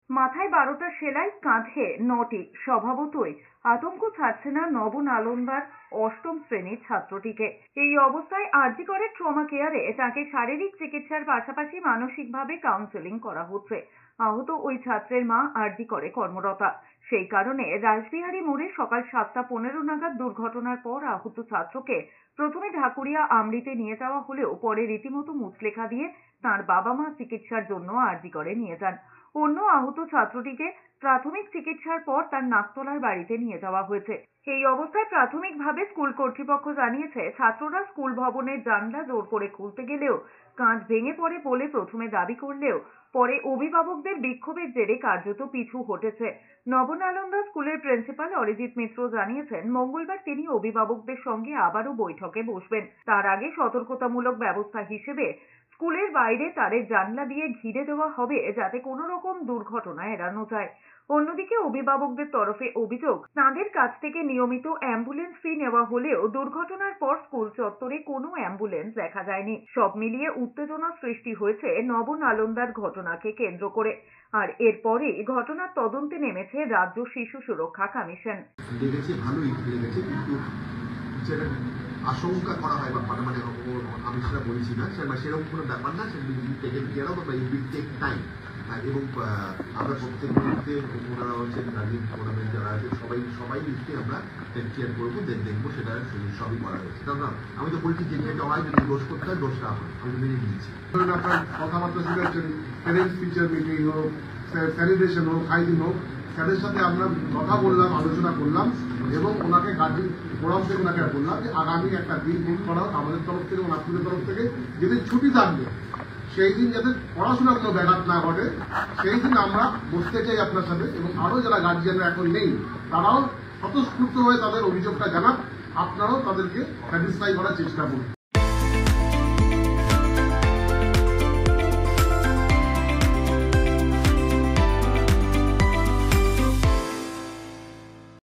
মাথায় 12টা সেলাই, কাঁধে 9টি। স্বভাবতই আতঙ্ক ছাড়ছে না নবনালন্দার অষ্টম শ্রেণীর ছাত্রটিকে। এই অবস্থায় আরজি করে ট্রমা কেয়ারে তাকে শারীরিক চিকিৎসার পাশাপাশি মানসিকভাবে কাউন্সেলিং করা হচ্ছে। আহত ওই ছাত্রের মা আরজি করে কর্মরতা। সেই কারণে রাসবিহারী মোড়ে সকাল 7:15 নাগাদ দুর্ঘটনার পর আহত ছাত্রকে প্রথমে ঢাকুরিয়া আমরিতে নিয়ে যাওয়া হলেও পরে রীতিমতো মুচলেখা দিয়ে তার বাবা মা চিকিৎসার জন্য আরজি করে নিয়ে যান। অন্য আহত ছাত্রটিকে প্রাথমিক চিকিৎসার পর তার নাকতলার বাড়িতে নিয়ে যাওয়া হয়েছে। এই অবস্থায় প্রাথমিকভাবে স্কুল কর্তৃপক্ষ জানিয়েছে, ছাত্ররা স্কুল ভবনের জানলা জোর করে খুলতে গেলেও কাঁচ ভেঙে পড়ে বলে প্রথমে দাবি করলেও পরে অভিভাবকদের বিক্ষোভের জেরে কার্যত পিছু হটেছে। নবনালন্দা স্কুলের প্রিন্সিপাল অরিজিৎ মিত্র জানিয়েছেন, মঙ্গলবার তিনি অভিভাবকদের সঙ্গে আবারও বৈঠকে বসবেন। তার আগে সতর্কতামূলক ব্যবস্থা হিসেবে স্কুলের বাইরে তারের জানলা দিয়ে ঘিরে দেওয়া হবে, যাতে কোনো রকম দুর্ঘটনা এড়ানো যায়। অন্যদিকে অভিভাবকদের তরফে অভিযোগ, তাঁদের কাছ থেকে নিয়মিত অ্যাম্বুলেন্স ফি নেওয়া হলেও দুর্ঘটনার পর স্কুল চত্বরে কোনো অ্যাম্বুলেন্স দেখা যায়নি। সব মিলিয়ে উত্তেজনা সৃষ্টি হয়েছে নবনালন্দার ঘটনাকে কেন্দ্র করে। আর এরপরে ঘটনার তদন্তে নেমেছে রাজ্য শিশু সুরক্ষা কমিশন। আশঙ্কা করা হয় বা মানে আমি সেটা বলছি না, সেরকম কোনো ব্যাপার না, টেকেন কেয়ার অফ বা ইউ উইল টেক টাইম। এবং আমরা প্রত্যেক মুহূর্তে ওনারা হচ্ছেন রাজীব টুর্নামেন্ট যারা আছে সবাই নিশ্চয়ই আমরা টেক কেয়ার করবো, দেখবো সেটা সবই করা হয়েছে। কারণ আমি তো বলছি যে যেটা হয় যদি দোষ করতে হয় দোষটা হয়, আমি তো মেনে নিয়েছি। আপনার কথাবার্তা শুনেছেন, প্যারেন্টস টিচার মিটিং হোক, সেলিব্রেশন হোক, হাইজিন হোক, তাদের সাথে আমরা কথা বললাম, আলোচনা করলাম এবং ওনাকে গার্জিয়ান ফোরাম থেকে ওনাকে বললাম যে আগামী একটা দিন বুক করা হোক আমাদের তরফ থেকে এবং আপনাদের তরফ থেকে, যেদিন ছুটি থাকবে সেই দিন যাতে পড়াশোনার কোনো ব্যাঘাত না ঘটে, সেই দিন আমরা বসতে চাই আপনার সাথে। এবং আরও যারা গার্জিয়ানরা এখন নেই তারাও স্বতঃস্ফূর্ত হয়ে তাদের অভিযোগটা জানান, আপনারাও তাদেরকে স্যাটিসফাই করার চেষ্টা করুন।